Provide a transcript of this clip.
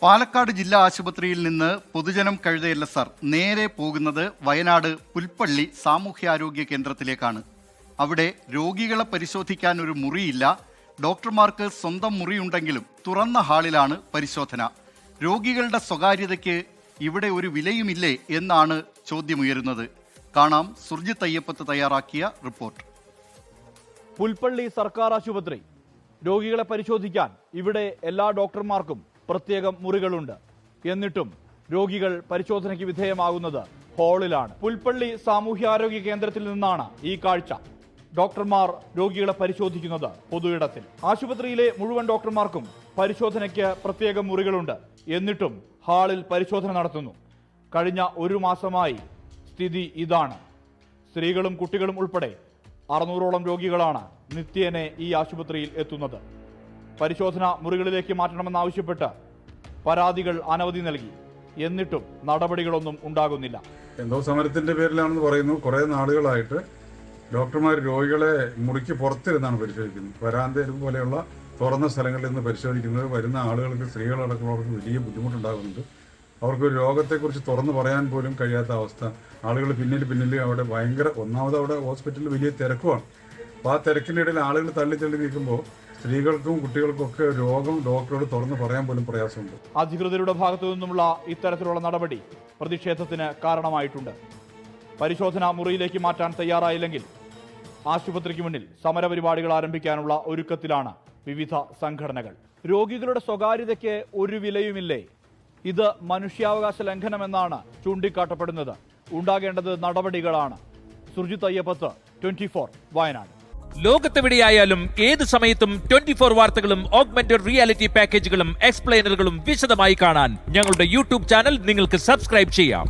പാലക്കാട് ജില്ലാ ആശുപത്രിയിൽ നിന്ന് പൊതുജനം കഴുതയല്ല സർ നേരെ പോകുന്നത് വയനാട് പുൽപ്പള്ളി സാമൂഹ്യാരോഗ്യ കേന്ദ്രത്തിലേക്കാണ്. അവിടെ രോഗികളെ പരിശോധിക്കാൻ ഒരു മുറിയില്ല. ഡോക്ടർമാർക്ക് സ്വന്തം മുറിയുണ്ടെങ്കിലും തുറന്ന ഹാളിലാണ് പരിശോധന. രോഗികളുടെ സ്വകാര്യതയ്ക്ക് ഇവിടെ ഒരു വിലയുമില്ലേ എന്നാണ് ചോദ്യമുയരുന്നത്. കാണാം സുർജിത്ത് അയ്യപ്പത്ത് തയ്യാറാക്കിയ റിപ്പോർട്ട്. പുൽപ്പള്ളി സർക്കാർ ആശുപത്രി. രോഗികളെ പരിശോധിക്കാൻ ഇവിടെ എല്ലാ ഡോക്ടർമാർക്കും പ്രത്യേകം മുറികളുണ്ട്. എന്നിട്ടും രോഗികൾ പരിശോധനയ്ക്ക് വിധേയമാകുന്നത് ഹാളിലാണ്. പുൽപ്പള്ളി സാമൂഹ്യാരോഗ്യ കേന്ദ്രത്തിൽ നിന്നാണ് ഈ കാഴ്ച. ഡോക്ടർമാർ രോഗികളെ പരിശോധിക്കുന്നത് പൊതുയിടത്തിൽ. ആശുപത്രിയിലെ മുഴുവൻ ഡോക്ടർമാർക്കും പരിശോധനയ്ക്ക് പ്രത്യേക മുറികളുണ്ട്. എന്നിട്ടും ഹാളിൽ പരിശോധന നടത്തുന്നു. കഴിഞ്ഞ ഒരു മാസമായി സ്ഥിതി ഇതാണ്. സ്ത്രീകളും കുട്ടികളും ഉൾപ്പെടെ 600ഓളം രോഗികളാണ് നിത്യേനെ ഈ ആശുപത്രിയിൽ എത്തുന്നത്. പരിശോധന മുറികളിലേക്ക് മാറ്റണമെന്നാവശ്യപ്പെട്ട് പരാതികൾ അനവധി നൽകി. എന്നിട്ടും നടപടികളൊന്നും ഉണ്ടാകുന്നില്ല. എന്തോ സമരത്തിന്റെ പേരിലാണെന്ന് പറയുന്നു. കുറെ നാളുകളായിട്ട് ഡോക്ടർമാർ രോഗികളെ മുറിക്ക് പുറത്തിരുന്നാണ് പരിശോധിക്കുന്നത്. വരാന്തയിൽ പോലെയുള്ള തുറന്ന സ്ഥലങ്ങളിൽ നിന്ന് പരിശോധിക്കുന്നത് വരുന്ന ആളുകൾക്ക്, സ്ത്രീകളടക്കമുള്ളവർക്ക് വലിയ ബുദ്ധിമുട്ടുണ്ടാകുന്നുണ്ട്. അവർക്ക് ഒരു രോഗത്തെക്കുറിച്ച് തുറന്നു പറയാൻ പോലും കഴിയാത്ത അവസ്ഥ. ആളുകൾ പിന്നിൽ അവിടെ ഭയങ്കര, ഒന്നാമത് അവിടെ ഹോസ്പിറ്റലിൽ വലിയ തിരക്കുമാണ്. അപ്പോൾ ആ തിരക്കിൻ്റെ ഇടയിൽ ആളുകൾ തള്ളി നിൽക്കുമ്പോൾ സ്ത്രീകൾക്കും കുട്ടികൾക്കും ഒക്കെ രോഗം ഡോക്ടറോട് തുറന്നു പറയാൻ പോലും പ്രയാസമുണ്ട്. അധികൃതരുടെ ഭാഗത്തു നിന്നുമുള്ള ഇത്തരത്തിലുള്ള നടപടി പ്രതിഷേധത്തിന് കാരണമായിട്ടുണ്ട്. പരിശോധന മുറിയിലേക്ക് മാറ്റാൻ തയ്യാറായില്ലെങ്കിൽ ആശുപത്രിക്ക് മുന്നിൽ സമരപരിപാടികൾ ആരംഭിക്കാനുള്ള ഒരുക്കത്തിലാണ് വിവിധ സംഘടനകൾ. രോഗികളുടെ സ്വകാര്യതയ്ക്ക് ഒരു വിലയുമില്ലേ? ഇത് മനുഷ്യാവകാശ ലംഘനമെന്നാണ് ചൂണ്ടിക്കാട്ടപ്പെടുന്നത്. ഉണ്ടാകേണ്ടത് നടപടികളാണ്. സുർജിത്ത് അയ്യപ്പത്ത്, 24 വയനാട്. ലോകത്തെവിടെയായാലും ഏത് സമയത്തും 24 വാർത്തകളും ഓഗ്മെന്റഡ് റിയാലിറ്റി പാക്കേജുകളും എക്സ്പ്ലെയിനറുകളും വിശദമായി കാണാൻ ഞങ്ങളുടെ യൂട്യൂബ് ചാനൽ നിങ്ങൾക്ക് സബ്സ്ക്രൈബ് ചെയ്യാം.